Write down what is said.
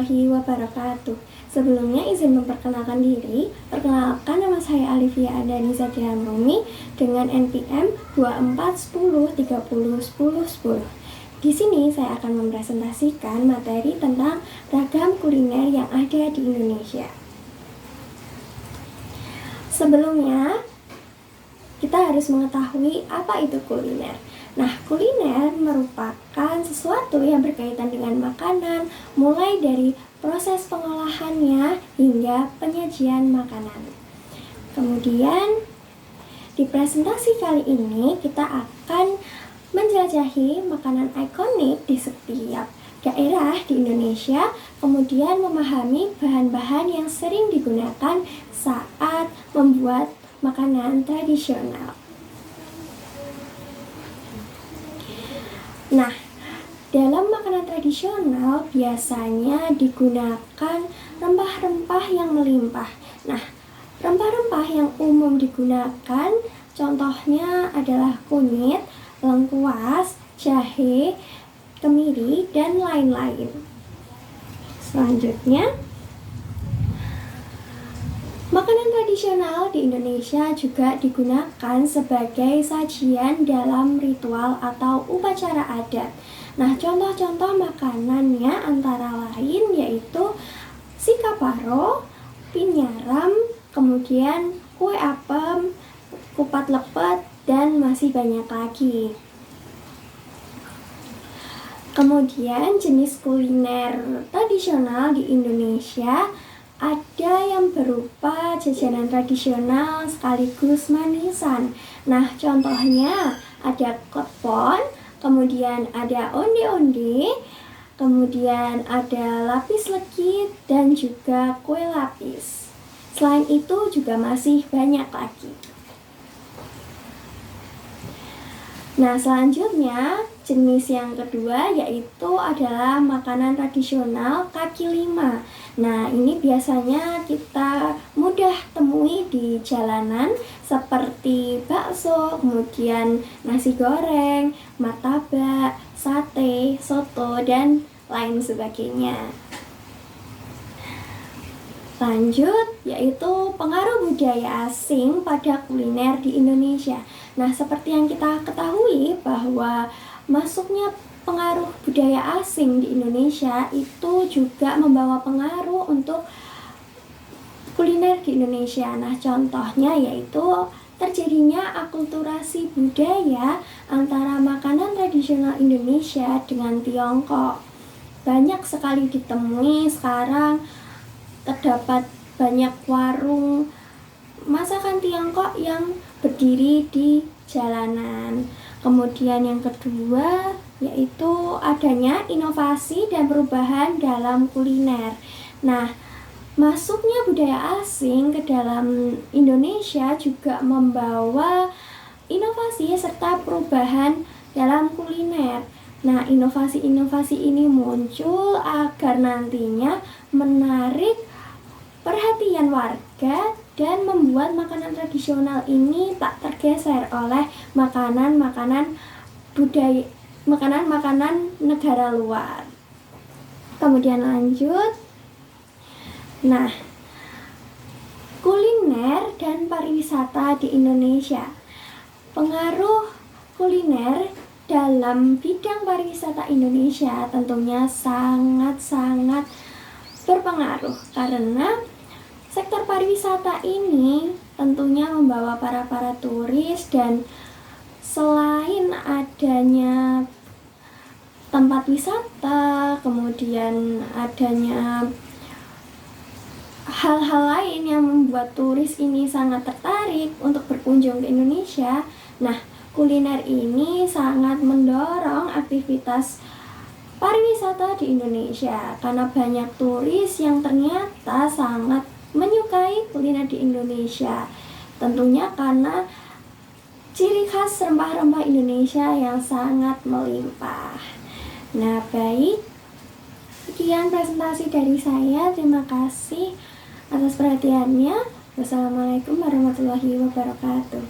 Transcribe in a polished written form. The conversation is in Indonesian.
warahmatullahi wabarakatuh. Sebelumnya izin memperkenalkan diri. Perkenalkan, nama saya Alivia Andani Zadrian Rumi dengan NPM 2410301010. Di sini saya akan mempresentasikan materi tentang ragam kuliner yang ada di Indonesia. Sebelumnya, kita harus mengetahui apa itu kuliner. Nah, kuliner merupakan sesuatu yang berkaitan dengan makanan, mulai dari proses pengolahannya hingga penyajian makanan. Kemudian, di presentasi kali ini kita akan menjelajahi makanan ikonik di setiap daerah di Indonesia, kemudian memahami bahan-bahan yang sering digunakan saat membuat makanan tradisional. Nah, dalam makanan tradisional biasanya digunakan rempah-rempah yang melimpah. Nah, rempah-rempah yang umum digunakan contohnya adalah kunyit, lengkuas, jahe, kemiri, dan lain-lain. Selanjutnya, makanan tradisional di Indonesia juga digunakan sebagai sajian dalam ritual atau upacara adat. Nah, contoh-contoh makanannya antara lain yaitu sikaparo, pinyaram, kemudian kue apem, kupat lepet, dan masih banyak lagi. Kemudian jenis kuliner tradisional di Indonesia ada yang berupa jajanan tradisional sekaligus manisan. Nah, contohnya ada klepon, kemudian ada onde-onde, kemudian ada lapis legit, dan juga kue lapis. Selain itu juga masih banyak lagi. Nah, selanjutnya jenis yang kedua yaitu adalah makanan tradisional kaki lima. Nah, ini biasanya kita mudah temui di jalanan seperti bakso, kemudian nasi goreng, martabak, sate, soto, dan lain sebagainya. Lanjut, yaitu pengaruh budaya asing pada kuliner di Indonesia. Nah, seperti yang kita ketahui bahwa masuknya pengaruh budaya asing di Indonesia itu juga membawa pengaruh untuk kuliner di Indonesia. Nah, contohnya yaitu terjadinya akulturasi budaya antara makanan tradisional Indonesia dengan Tiongkok. Banyak sekali ditemui sekarang, terdapat banyak warung masakan Tiongkok yang berdiri di jalanan. Kemudian yang kedua yaitu adanya inovasi dan perubahan dalam kuliner. Nah, masuknya budaya asing ke dalam Indonesia juga membawa inovasi serta perubahan dalam kuliner. Nah, inovasi-inovasi ini muncul agar nantinya menarik perhatian warga dan membuat makanan tradisional ini tak tergeser oleh makanan-makanan negara luar. Kemudian lanjut. Nah, kuliner dan pariwisata di Indonesia. Pengaruh kuliner dalam bidang pariwisata Indonesia tentunya sangat-sangat berpengaruh karena sektor pariwisata ini tentunya membawa para turis, dan selain adanya tempat wisata, kemudian adanya hal-hal lain yang membuat turis ini sangat tertarik untuk berkunjung ke Indonesia. Nah, kuliner ini sangat mendorong aktivitas pariwisata di Indonesia karena banyak turis yang ternyata sangat menyukai kuliner di Indonesia. Tentunya karena ciri khas rempah-rempah Indonesia yang sangat melimpah. Nah, baik, sekian presentasi dari saya. Terima kasih atas perhatiannya. Wassalamualaikum warahmatullahi wabarakatuh.